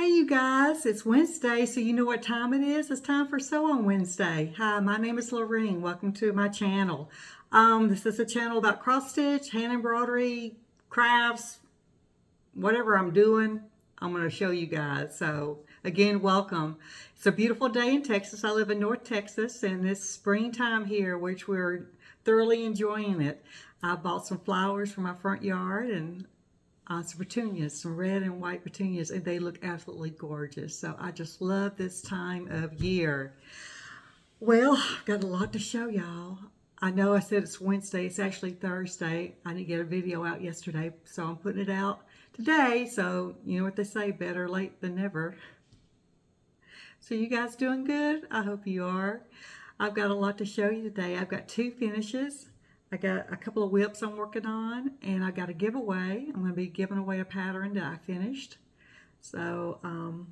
Hey you guys, it's Wednesday, so you know what time it is. It's time for Sew on Wednesday. Hi, my name is Lorene. Welcome to my channel. This is a channel about cross stitch, hand embroidery, crafts, whatever I'm doing, I'm going to show you guys. So again, welcome. It's a beautiful day in Texas. I live in North Texas, and it's springtime here, which we're thoroughly enjoying it. I bought some flowers for my front yard and some petunias, some red and white petunias, and they look absolutely gorgeous. So I just love this time of year. Well, I've got a lot to show y'all. I know I said it's Wednesday. It's actually Thursday. I didn't get a video out yesterday, so I'm putting it out today. So you know what they say, better late than never. So you guys doing good? I hope you are. I've got a lot to show you today. I've got two finishes. I got a couple of whips I'm working on, and I got a giveaway. I'm going to be giving away a pattern that I finished. So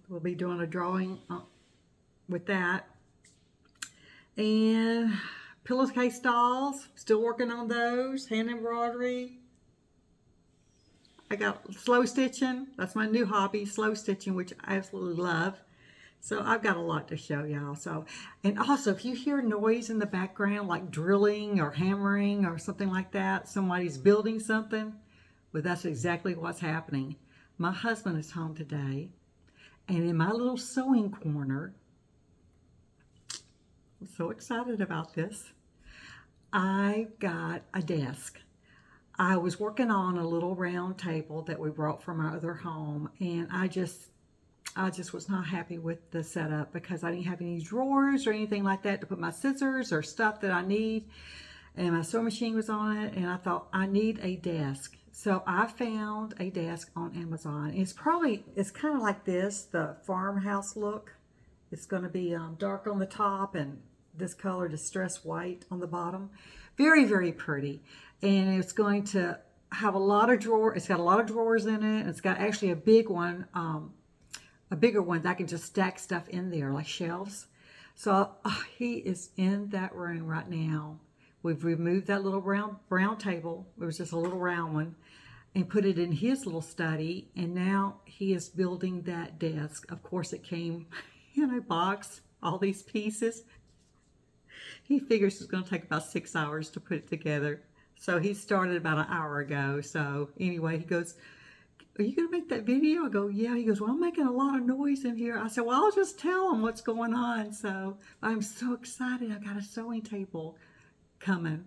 we'll be doing a drawing with that. And pillowcase dolls, still working on those. Hand embroidery. I got slow stitching. That's my new hobby, slow stitching, which I absolutely love. So I've got a lot to show y'all. So, and also if you hear noise in the background, like drilling or hammering or something like that, somebody's building something, well, that's exactly what's happening. My husband is home today, and in my little sewing corner, I'm so excited about this, I've got a desk. I was working on a little round table that we brought from our other home, and I just was not happy with the setup because I didn't have any drawers or anything like that to put my scissors or stuff that I need. And my sewing machine was on it, and I thought I need a desk. So I found a desk on Amazon. It's kind of like this, the Farmhouse look. It's going to be dark on the top and this color distressed white on the bottom. Very, very pretty. And it's going to have a lot of drawers. It's got a lot of drawers in it. It's got actually a big one, a bigger one that I can just stack stuff in there like shelves. So he is in that room right now. We've removed that little brown table. It was just a little round one, and put it in his little study. And now he is building that desk. Of course, it came in a box, all these pieces. He figures it's going to take about 6 hours to put it together. So he started about an hour ago. So anyway, he goes, "Are you going to make that video?" I go, "Yeah." He goes, "Well, I'm making a lot of noise in here." I said, "Well, I'll just tell him what's going on." So I'm so excited. I've got a sewing table coming.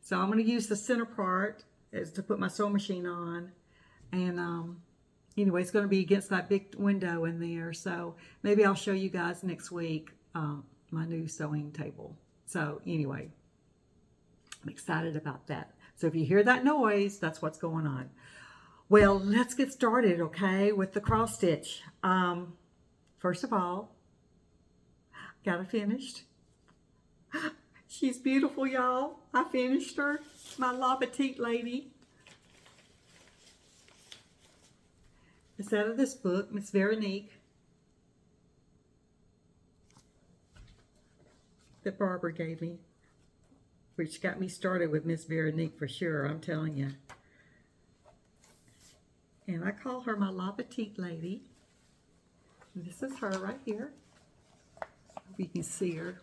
So I'm going to use the center part as to put my sewing machine on. And anyway, it's going to be against that big window in there. So maybe I'll show you guys next week my new sewing table. So anyway, I'm excited about that. So if you hear that noise, that's what's going on. Well, let's get started, okay, with the cross stitch. First of all, got her finished. She's beautiful, y'all. I finished her. My La Petite lady. It's out of this book, Miss Veronique, that Barbara gave me, which got me started with Miss Veronique for sure, I'm telling you. And I call her my La Petite lady. And this is her right here. Hope you can see her.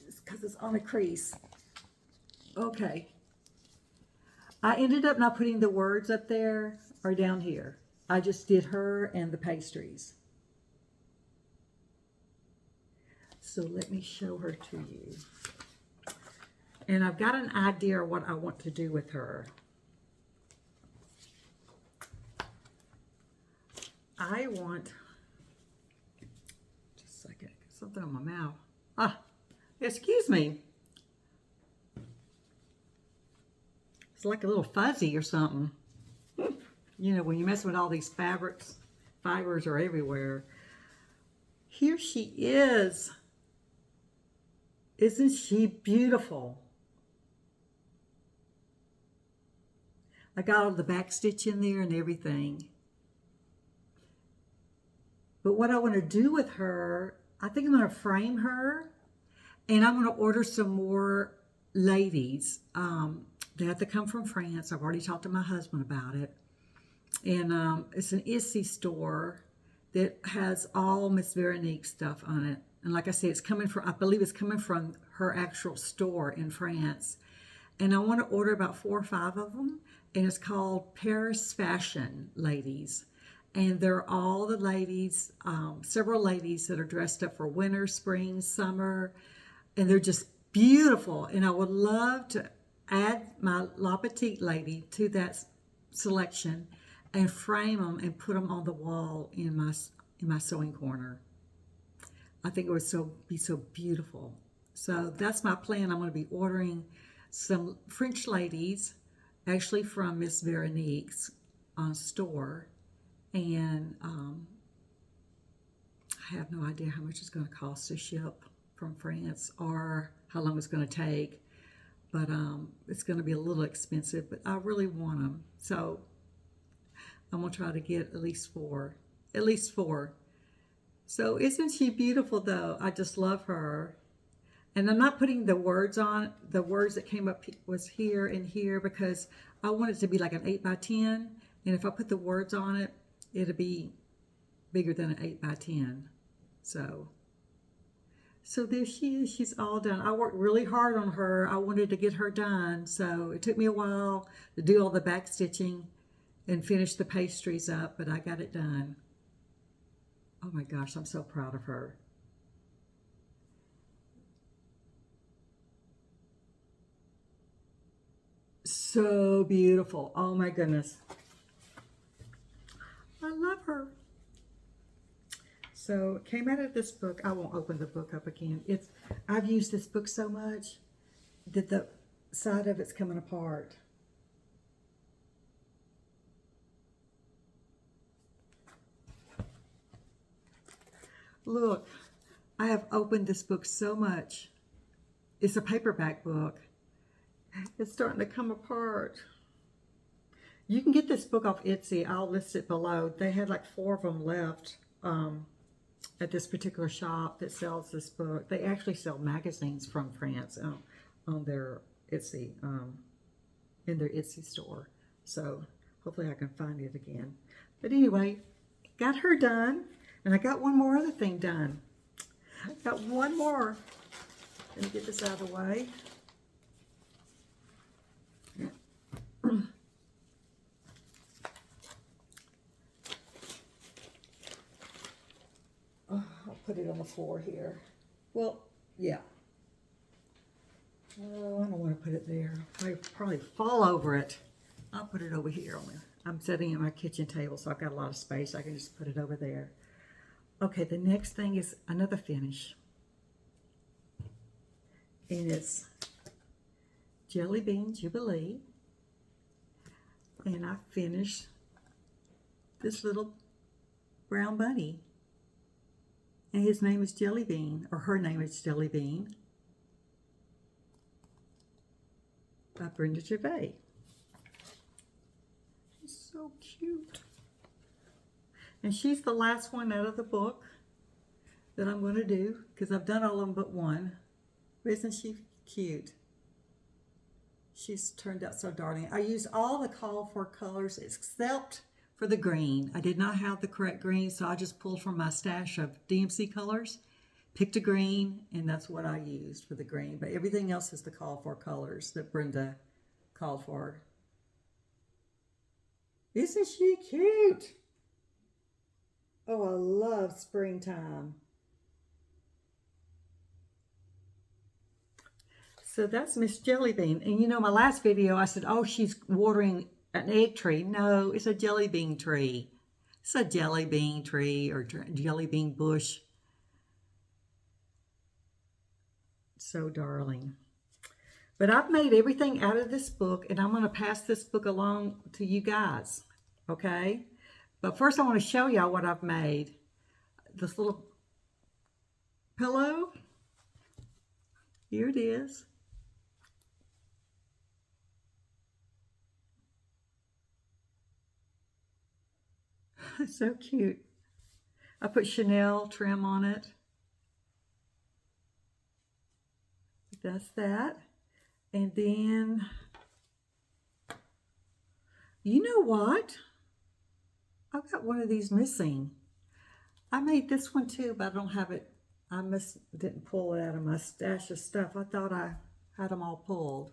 It's because it's on a crease. Okay. I ended up not putting the words up there or down here. I just did her and the pastries. So let me show her to you. And I've got an idea of what I want to do with her. I want, just a second, something on my mouth. Excuse me. It's like a little fuzzy or something. You know, when you mess with all these fabrics, fibers are everywhere. Here she is. Isn't she beautiful? I got all the back stitch in there and everything. But what I want to do with her, I think I'm going to frame her, and I'm going to order some more ladies. They have to come from France. I've already talked to my husband about it. And it's an Esty store that has all Miss Veronique stuff on it. And like I said, it's coming from, I believe it's coming from her actual store in France. And I want to order about 4 or 5 of them. And it's called Paris Fashion Ladies. And they're all the ladies, several ladies that are dressed up for winter, spring, summer. And they're just beautiful. And I would love to add my La Petite lady to that selection and frame them and put them on the wall in my sewing corner. I think it would be so beautiful. So that's my plan. I'm going to be ordering some French ladies, actually from Miss Veronique's store, and I have no idea how much it's going to cost to ship from France or how long it's going to take, but it's going to be a little expensive, but I really want them. So I'm going to try to get at least 4. So isn't she beautiful though? I just love her. And I'm not putting the words on, the words that came up was here and here because I want it to be like an 8 by 10. And if I put the words on it, it'll be bigger than an 8 by 10. So there she is. She's all done. I worked really hard on her. I wanted to get her done. So it took me a while to do all the back stitching and finish the pastries up, but I got it done. Oh my gosh, I'm so proud of her. So beautiful. Oh my goodness. I love her. So it came out of this book. I won't open the book up again. I've used this book so much that the side of it's coming apart. Look, I have opened this book so much. It's a paperback book. It's starting to come apart. You can get this book off Etsy. I'll list it below. They had like 4 of them left at this particular shop that sells this book. They actually sell magazines from France on their Etsy, in their Etsy store. So hopefully I can find it again. But anyway, got her done. And I got one more other thing done. Got one more. Let me get this out of the way. Oh, I'll put it on the floor here. Well, yeah. Oh, I don't want to put it there. I'll probably fall over it. I'll put it over here. I'm setting at my kitchen table, so I've got a lot of space. I can just put it over there. Okay, the next thing is another finish. And it's Jelly Bean Jubilee. And I finished this little brown bunny. And his name is Jelly Bean, or her name is Jelly Bean, by Brenda Gervais. She's so cute. And she's the last one out of the book that I'm going to do because I've done all of them but one. Isn't she cute? She's turned out so darling. I used all the call for colors except for the green. I did not have the correct green, so I just pulled from my stash of Dempsey colors, picked a green, and that's what I used for the green. But everything else is the call for colors that Brenda called for. Isn't she cute? Oh, I love springtime. So that's Miss Jelly Bean. And you know, my last video, I said, oh, she's watering an egg tree. No, it's a jelly bean tree. It's a jelly bean tree or jelly bean bush. So darling. But I've made everything out of this book, and I'm going to pass this book along to you guys. Okay? But first I want to show y'all what I've made. This little pillow. Here it is. So cute. I put Chanel trim on it. That's that. And then, you know what? I've got one of these missing. I made this one too, but I don't have it. I didn't pull it out of my stash of stuff. I thought I had them all pulled.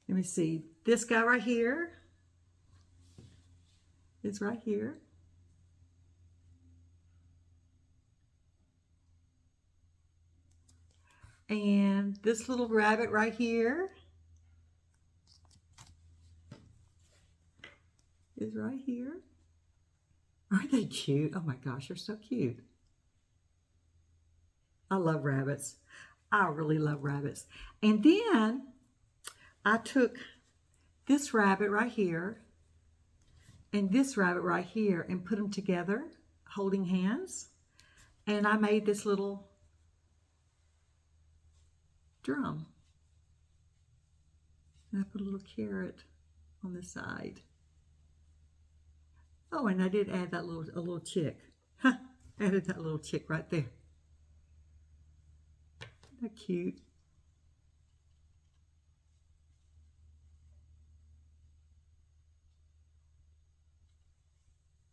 Let me see. This guy right here is right here. And this little rabbit right here is right here. Aren't they cute? Oh my gosh, they're so cute. I love rabbits. I really love rabbits. And then I took this rabbit right here and this rabbit right here and put them together, holding hands. And I made this little drum. And I put a little carrot on the side. Oh, and I did add that a little chick. Added that little chick right there. Isn't that cute?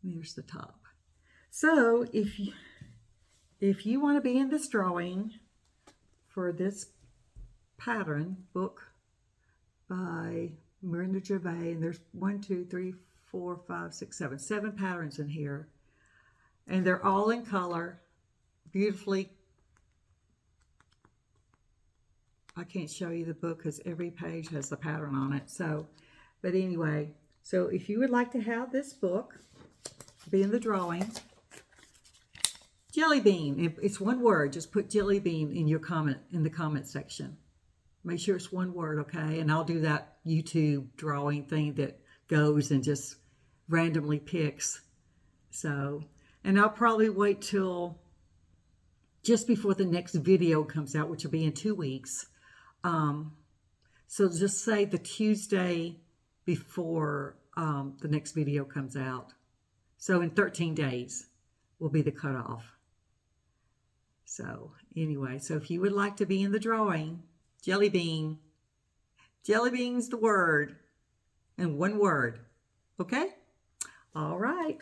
There's the top. So if you want to be in this drawing for this pattern book by Miranda Gervais, and there's 1, 2, 3, 4, 5, 6, 7 patterns in here, and they're all in color, beautifully. I can't show you the book because every page has the pattern on it. So, but anyway, so if you would like to have this book, be in the drawing. Jelly bean. It's one word. Just put jelly bean in your comment in the comment section. Make sure it's one word, okay? And I'll do that YouTube drawing thing that goes and just randomly picks. So, and I'll probably wait till just before the next video comes out, which will be in 2 weeks. So just say the Tuesday before the next video comes out. So in 13 days will be the cutoff. So anyway, so if you would like to be in the drawing, jelly bean. Jelly bean's the word. And one word. Okay? All right.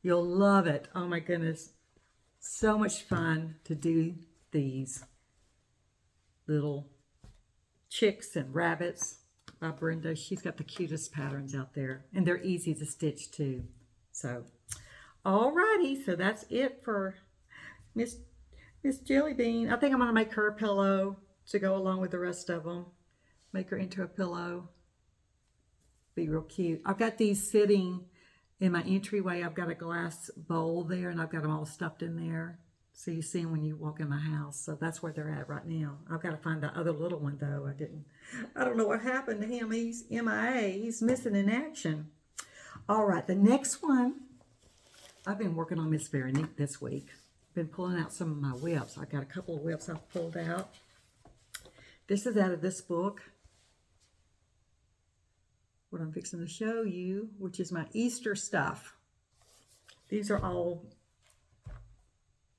You'll love it. Oh my goodness. So much fun to do these little chicks and rabbits by Brenda. She's got the cutest patterns out there. And they're easy to stitch too. So, alrighty. So that's it for Miss Jelly Bean. I think I'm going to make her a pillow to go along with the rest of them. Make her into a pillow. Be real cute. I've got these sitting in my entryway. I've got a glass bowl there and I've got them all stuffed in there. So you see them when you walk in my house. So that's where they're at right now. I've got to find the other little one though. I don't know what happened to him. He's MIA. He's missing in action. All right, the next one. I've been working on Miss Veronique this week. Been pulling out some of my whips. I got a couple of whips I've pulled out. This is out of this book. What I'm fixing to show you, which is my Easter stuff. These are all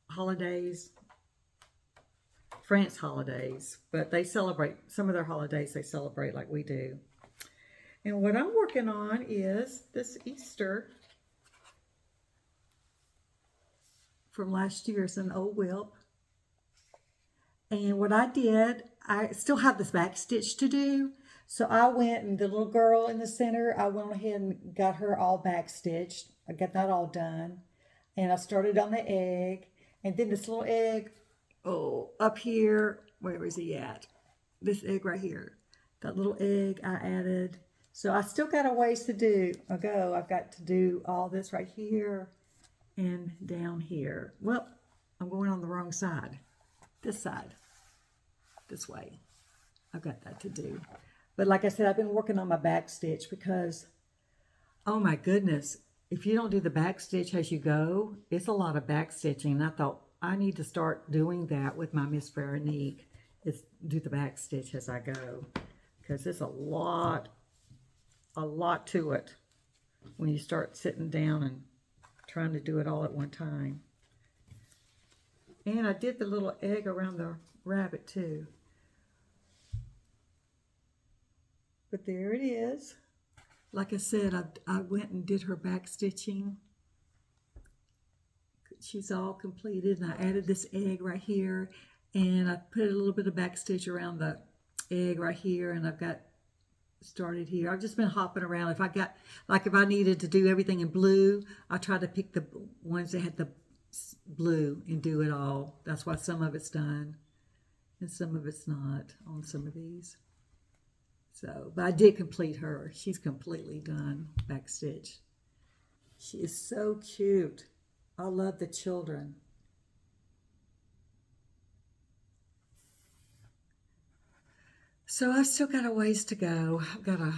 holidays, France holidays, but they celebrate, some of their holidays they celebrate like we do. And what I'm working on is this Easter from last year. It's an old whip. And what I did, I still have this back stitch to do. So I went, and the little girl in the center, I went ahead and got her all back stitched. I got that all done. And I started on the egg. And then this little egg, up here, where is he at? This egg right here. That little egg I added. So I still got a ways to do. I've got to do all this right here and down here. Well, I'm going on the wrong side. This side. This way. I've got that to do. But like I said, I've been working on my back stitch because, oh my goodness, if you don't do the back stitch as you go, it's a lot of back stitching. And I thought I need to start doing that with my Miss Veronique, is do the back stitch as I go. Because it's a lot to it when you start sitting down and trying to do it all at one time. And I did the little egg around the rabbit too. But there it is. like I said, I went and did her back stitching. She's all completed, and I added this egg right here, and I put a little bit of back stitch around the egg right here, and I've got started here. I've just been hopping around. If I got, like if I needed to do everything in blue, I try to pick the ones that had the blue and do it all. That's why some of it's done and some of it's not on some of these. So, but I did complete her. She's completely done back stitch. She is so cute. I love the children. So I've still got a ways to go. I've got a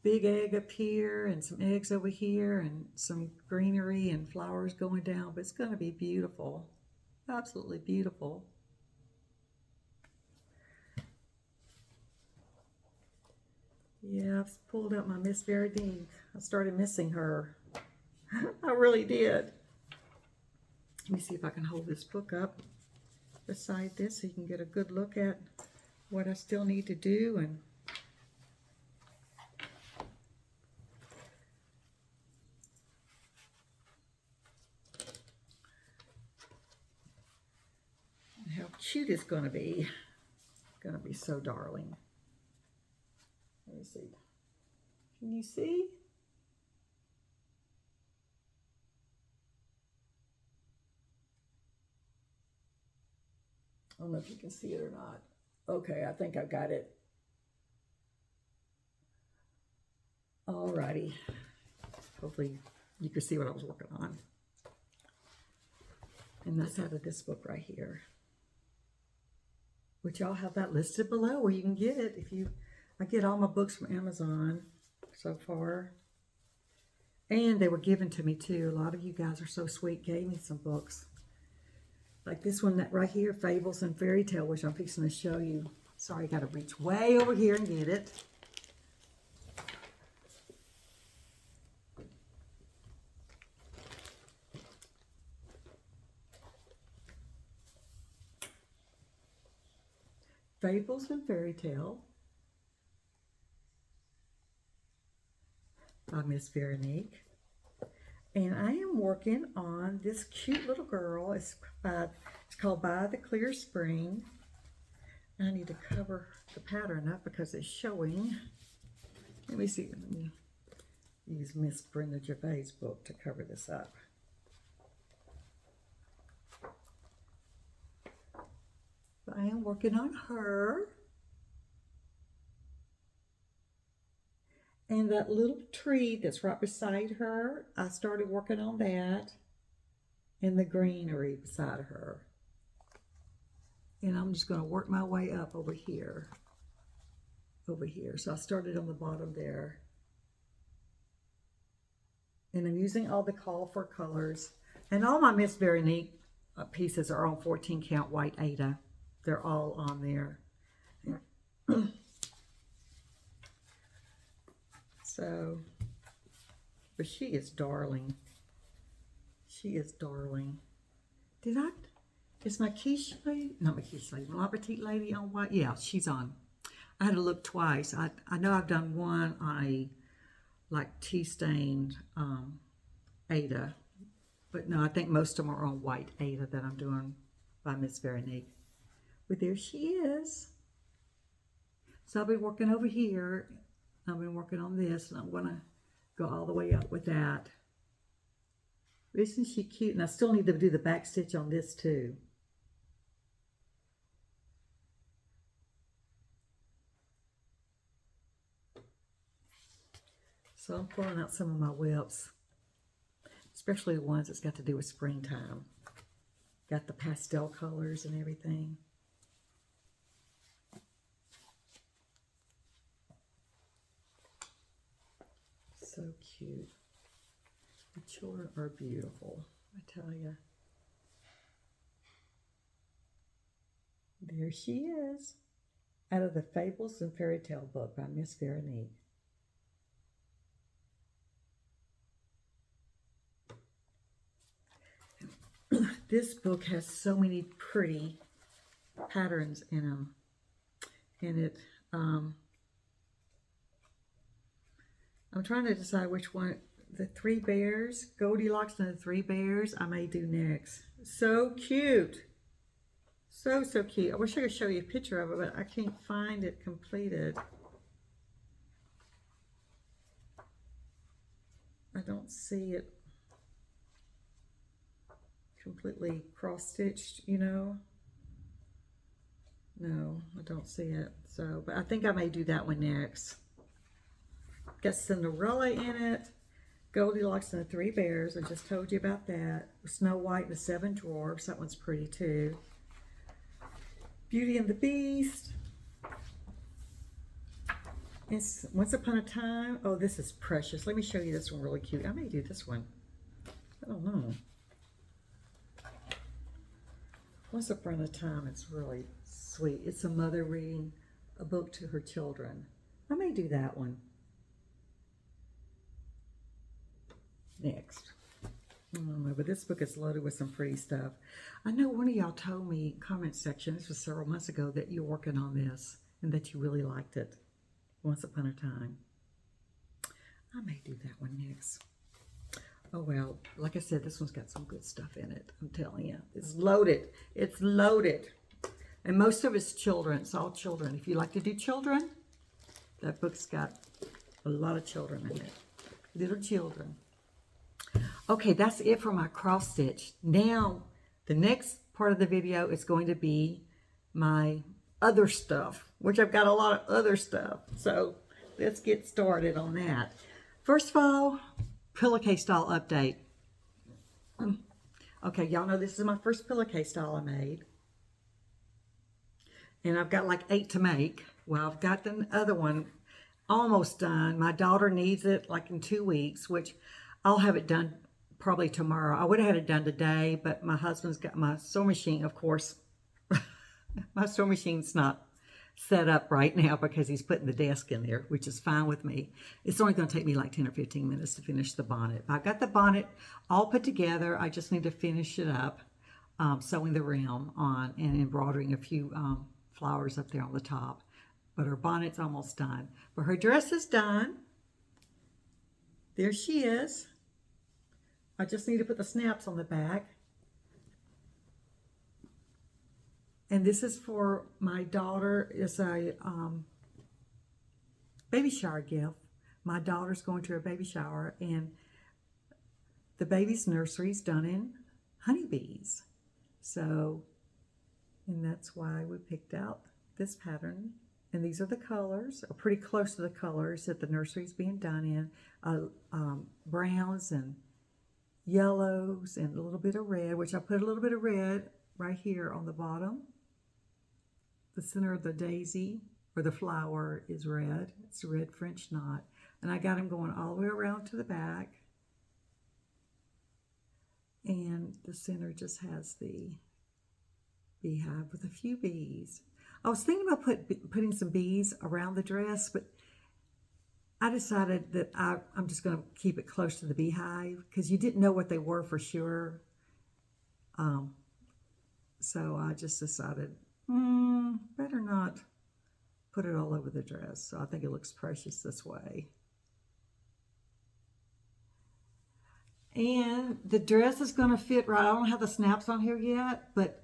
big egg up here and some eggs over here and some greenery and flowers going down, but it's going to be beautiful. Absolutely beautiful. Yeah, I've pulled out my Miss Veronique. I started missing her. I really did. Let me see if I can hold this book up beside this so you can get a good look at what I still need to do. And how cute it's going to be. It's going to be so darling. Let me see. Can you see? I don't know if you can see it or not. Okay, I think I've got it. Alrighty. Hopefully you can see what I was working on. And that's out of this book right here. Which I'll have that listed below where you can get it. I get all my books from Amazon so far. And they were given to me too. A lot of you guys are so sweet, gave me some books. Like this one that right here, Fables and Fairy Tale, which I'm fixing to show you. Sorry, I got to reach way over here and get it. Fables and Fairy Tale by Miss Veronique. And I am working on this cute little girl. It's called By the Clear Spring. I need to cover the pattern up because it's showing. Let me see. Let me use Miss Brenda Gervais' book to cover this up. But I am working on her. And that little tree that's right beside her, I started working on that. And the greenery beside her. And I'm just going to work my way up over here. Over here. So I started on the bottom there. And I'm using all the call for colors. And all my Miss Veronique pieces are on 14 count white Aida. They're all on there. So, but she is darling. She is darling. Is my quiche lady, not my quiche lady, my petite lady on white? Yeah, she's on. I had to look twice. I know I've done one on a like tea stained Aida, but no, I think most of them are on white Aida that I'm doing by Miss Veronique. But there she is. So I'll be working over here. I've been working on this, and I'm going to go all the way up with that. Isn't she cute? And I still need to do the back stitch on this too. So I'm pulling out some of my whips, especially the ones that's got to do with springtime. Got the pastel colors and everything. So cute. The children are beautiful, I tell you. There she is, out of the Fables and Fairy Tale book by Miss Veronique. This book has so many pretty patterns in them, and it I'm trying to decide which one. The three bears, Goldilocks and the three bears, I may do next. So cute. So, so cute. I wish I could show you a picture of it, but I can't find it completed. I don't see it completely cross-stitched, you know. No, I don't see it. So, but I think I may do that one next. Got Cinderella in it. Goldilocks and the Three Bears. I just told you about that. Snow White and the Seven Dwarfs. That one's pretty too. Beauty and the Beast. It's Once Upon a Time. Oh, this is precious. Let me show you this one really cute. I may do this one. I don't know. Once Upon a Time, it's really sweet. It's a mother reading a book to her children. I may do that one next. I don't know, but this book is loaded with some pretty stuff. I know one of y'all told me in the comment section, this was several months ago, that you're working on this and that you really liked it. Once Upon a Time. I may do that one next. Oh well, like I said, this one's got some good stuff in it. I'm telling you, it's loaded. It's loaded. And most of it's children. It's all children. If you like to do children, that book's got a lot of children in it. Little children. Okay, that's it for my cross stitch. Now, the next part of the video is going to be my other stuff, which I've got a lot of other stuff. So let's get started on that. First of all, pillowcase style update. Okay, y'all know this is my first pillowcase style I made. And I've got like 8 to make. Well, I've got the other one almost done. My daughter needs it like in 2 weeks, which I'll have it done probably tomorrow. I would have had it done today, but my husband's got my sewing machine, of course. My sewing machine's not set up right now because he's putting the desk in there, which is fine with me. It's only going to take me like 10 or 15 minutes to finish the bonnet. I've got the bonnet all put together. I just need to finish it up, sewing the rim on and embroidering a few flowers up there on the top. But her bonnet's almost done. But her dress is done. There she is. I just need to put the snaps on the back. And this is for my daughter. It's a baby shower gift. My daughter's going to a baby shower, and the baby's nursery is done in honeybees. So, and that's why we picked out this pattern. And these are the colors, or pretty close to the colors that the nursery's being done in. Browns and yellows and a little bit of red, which I put a little bit of red right here on the bottom. The center of the daisy or the flower is red. It's a red French knot. And I got them going all the way around to the back. And the center just has the beehive with a few bees. I was thinking about putting some bees around the dress, but I decided that I'm just going to keep it close to the beehive because you didn't know what they were for sure. So I just decided, better not put it all over the dress. So I think it looks precious this way. And the dress is going to fit right. I don't have the snaps on here yet, but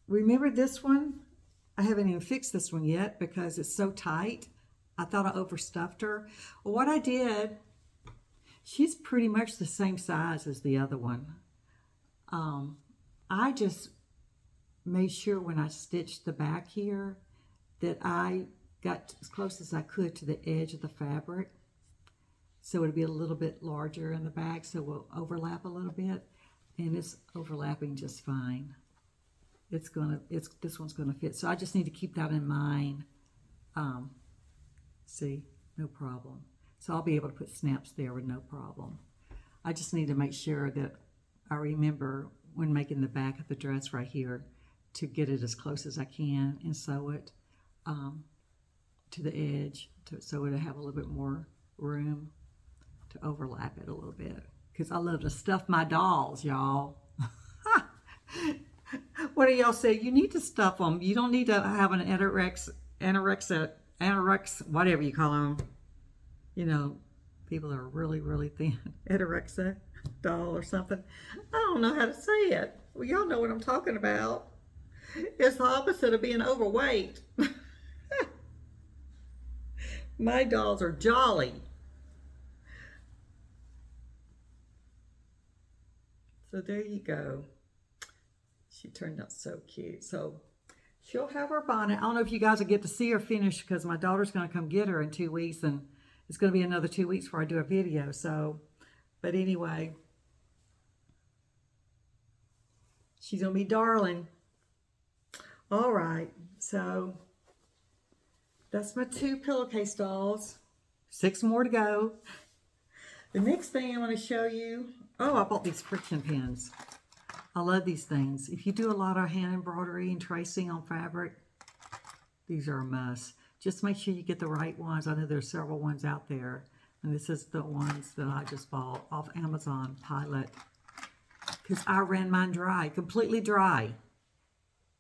remember this one? I haven't even fixed this one yet because it's so tight. I thought I overstuffed her. Well, what I did, she's pretty much the same size as the other one. I just made sure when I stitched the back here that I got as close as I could to the edge of the fabric. So it'd be a little bit larger in the back, so we'll overlap a little bit. And it's overlapping just fine. This one's gonna fit. So I just need to keep that in mind. See, no problem. So I'll be able to put snaps there with no problem. I just need to make sure that I remember when making the back of the dress right here to get it as close as I can and sew it to the edge so it'll have a little bit more room to overlap it a little bit. Because I love to stuff my dolls, y'all. What do y'all say? You need to stuff them. You don't need to have an anorex, whatever you call them, you know, people that are really, really thin. Anorexic doll or something. I don't know how to say it. Well, y'all know what I'm talking about. It's the opposite of being overweight. My dolls are jolly. So there you go. She turned out so cute. So she'll have her bonnet. I don't know if you guys will get to see her finish because my daughter's going to come get her in 2 weeks, and it's going to be another 2 weeks before I do a video. So, but anyway, she's going to be darling. All right, so that's my 2 pillowcase dolls. 6 more to go. The next thing I want to show you, oh, I bought these FriXion pens. I love these things. If you do a lot of hand embroidery and tracing on fabric, these are a must. Just make sure you get the right ones. I know there's several ones out there, and this is the ones that I just bought off Amazon Pilot because I ran mine dry, completely dry.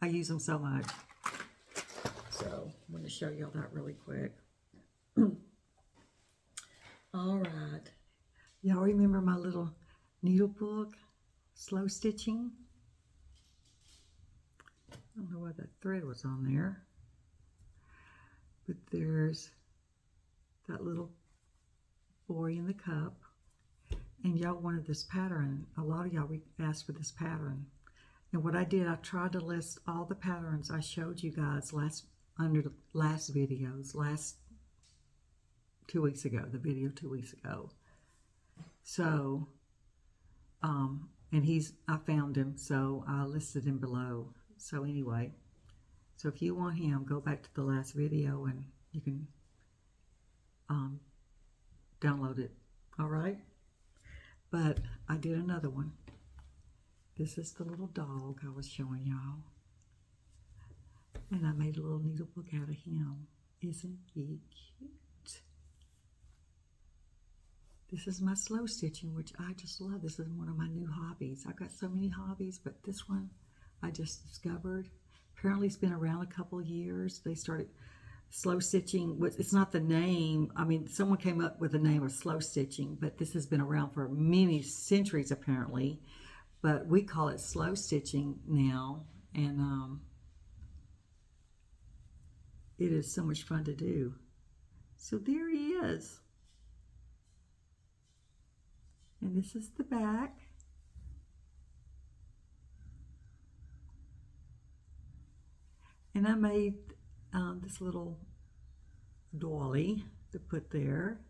I use them so much. So I'm going to show y'all that really quick. All right. Y'all remember my little needle book, slow stitching? I don't know why that thread was on there. But there's that little boy in the cup. And y'all wanted this pattern. A lot of y'all asked for this pattern. And what I did, I tried to list all the patterns I showed you guys under the last videos, 2 weeks ago, the video 2 weeks ago. So, and I found him, so I listed him below. So anyway, so if you want him, go back to the last video and you can download it, all right? But I did another one. This is the little dog I was showing y'all. And I made a little needle book out of him. Isn't he cute? This is my slow stitching, which I just love. This is one of my new hobbies. I've got so many hobbies, but this one I just discovered. Apparently it's been around a couple of years. They started slow stitching. It's not the name. I mean, someone came up with the name of slow stitching, but this has been around for many centuries apparently. But we call it slow stitching now. And it is so much fun to do. So there he is. And this is the back. And I made this little dolly to put there.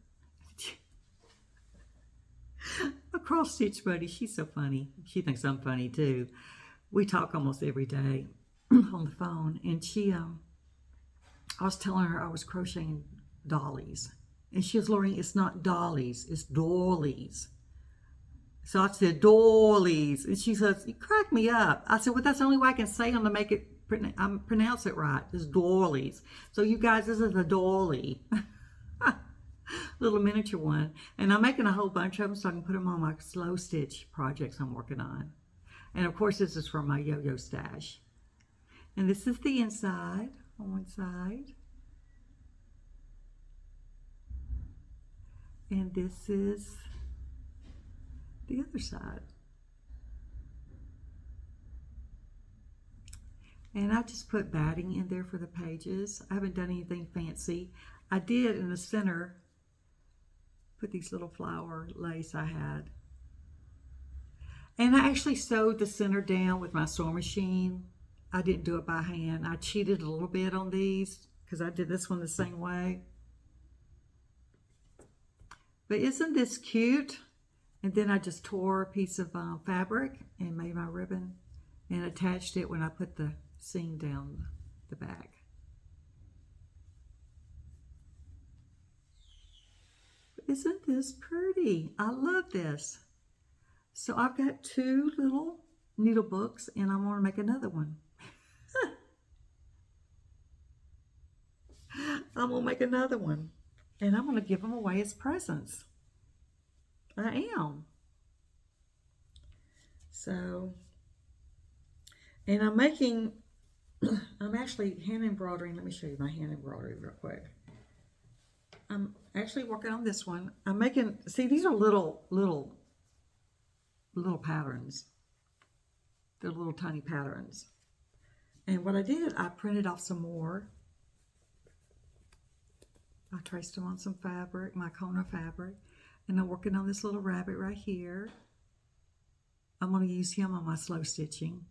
A cross stitch buddy. She's so funny. She thinks I'm funny too. We talk almost every day on the phone. And I was telling her I was crocheting dollies. And she was learning it's not dollies, it's dollies. So I said, dollies. And she says, you crack me up. I said, well, that's the only way I can say them to make it, pronounce it right. It's dollies. So you guys, this is a dolly. Little miniature one. And I'm making a whole bunch of them so I can put them on my slow stitch projects I'm working on. And of course, this is from my yo-yo stash. And this is the inside, on one side. And this is the other side. And I just put batting in there for the pages. I haven't done anything fancy. I did in the center put these little flower lace I had. And I actually sewed the center down with my sewing machine. I didn't do it by hand. I cheated a little bit on these because I did this one the same way. But isn't this cute? And then I just tore a piece of fabric and made my ribbon and attached it when I put the seam down the back. Isn't this pretty? I love this. So I've got 2 little needle books and I'm going to make another one. I'm going to make another one. And I'm going to give them away as presents. I am. So, and I'm actually hand embroidering. Let me show you my hand embroidery real quick. I'm actually working on this one. I'm making, see, these are little patterns. They're little tiny patterns. And what I did, I printed off some more. I traced them on some fabric, my Kona fabric. And I'm working on this little rabbit right here. I'm going to use him on my slow stitching.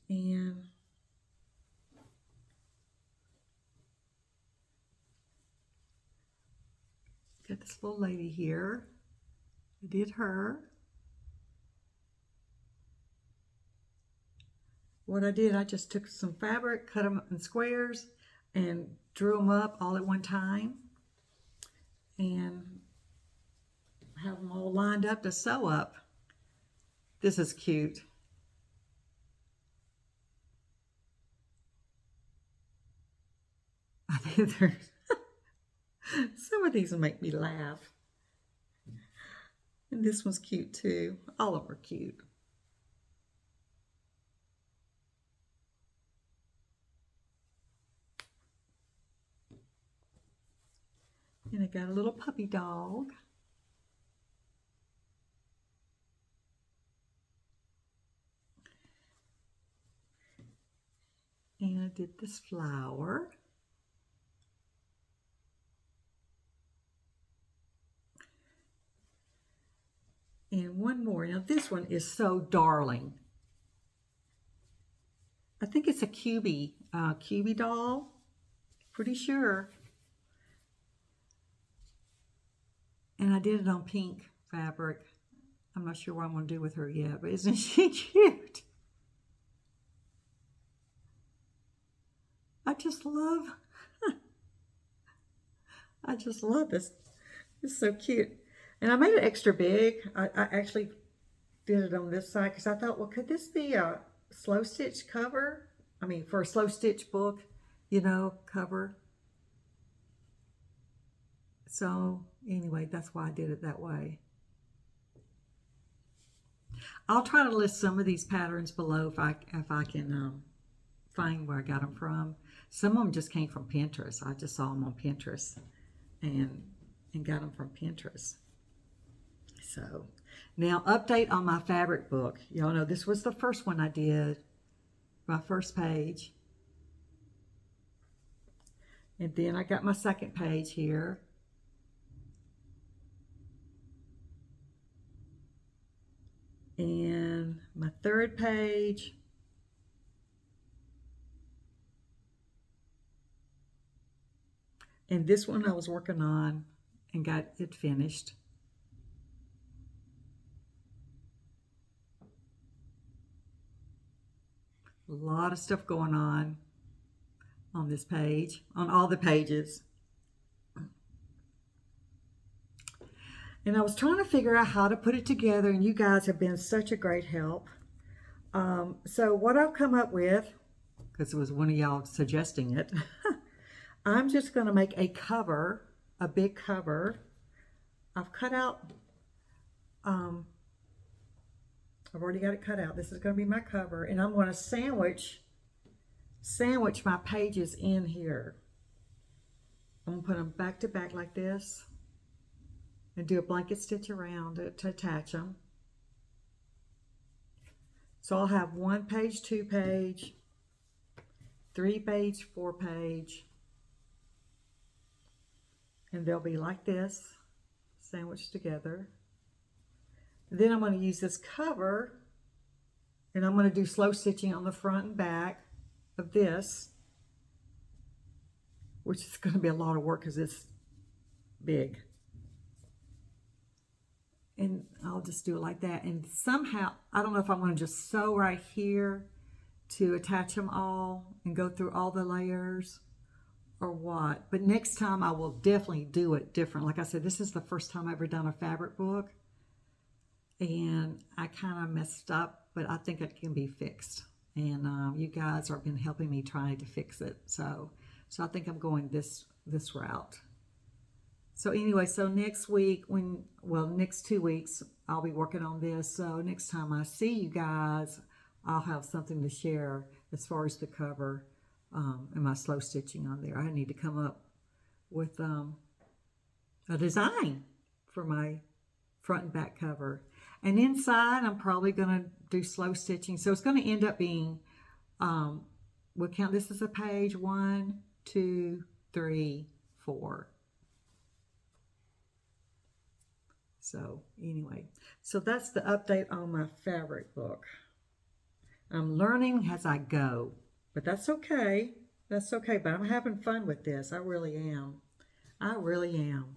And got this little lady here. I did her. What I did, I just took some fabric, cut them in squares, and drew them up all at one time. And have them all lined up to sew up. This is cute. I think some of these will make me laugh. And this one's cute too. All of them are cute. And I got a little puppy dog. And I did this flower. And one more. Now this one is so darling. I think it's a cubie doll. Pretty sure. And I did it on pink fabric. I'm not sure what I'm going to do with her yet, but isn't she cute? I just love this. It's so cute. And I made it extra big. I actually did it on this side because I thought, well, could this be a slow stitch cover? I mean, for a slow stitch book, you know, cover. So anyway, that's why I did it that way. I'll try to list some of these patterns below if I can find where I got them from. Some of them just came from Pinterest. I just saw them on Pinterest and got them from Pinterest. So now update on my fabric book. Y'all know this was the first one I did, my first page. And then I got my second page here. And my third page. And this one I was working on and got it finished. A lot of stuff going on this page, on all the pages. And I was trying to figure out how to put it together, and you guys have been such a great help. So what I've come up with, because it was one of y'all suggesting it, I'm just going to make a cover, a big cover. I've cut out, I've already got it cut out. This is going to be my cover, and I'm going to sandwich my pages in here. I'm going to put them back to back like this and do a blanket stitch around it to attach them. So I'll have 1 page, 2 page, 3 page, 4 page, and they'll be like this, sandwiched together. Then I'm going to use this cover, and I'm going to do slow stitching on the front and back of this, which is going to be a lot of work because it's big. And I'll just do it like that. And somehow, I don't know if I'm going to just sew right here to attach them all and go through all the layers or what. But next time I will definitely do it different. Like I said, this is the first time I've ever done a fabric book. And I kind of messed up, but I think it can be fixed. And you guys have been helping me trying to fix it. So I think I'm going this route. So anyway, so next week, next 2 weeks, I'll be working on this. So next time I see you guys, I'll have something to share as far as the cover and my slow stitching on there. I need to come up with a design for my front and back cover. And inside, I'm probably going to do slow stitching. So it's going to end up being, we'll count this as a page, 1, 2, 3, 4. So anyway, so that's the update on my fabric book. I'm learning as I go, but that's okay. That's okay, but I'm having fun with this. I really am. I really am.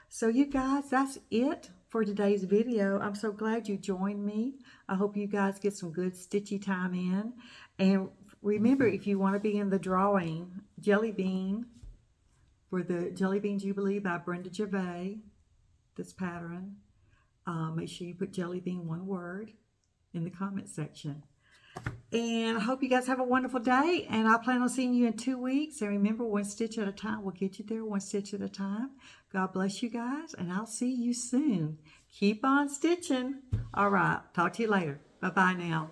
So you guys, that's it for today's video. I'm so glad you joined me. I hope you guys get some good stitchy time in. And remember, if you want to be in the drawing, Jelly Bean, for the Jelly Bean Jubilee by Brenda Gervais, this pattern, make sure you put Jelly Bean, one word, in the comment section. And I hope you guys have a wonderful day, and I plan on seeing you in 2 weeks. And remember, one stitch at a time. We'll get you there one stitch at a time. God bless you guys, and I'll see you soon. Keep on stitching. All right, talk to you later. Bye-bye now.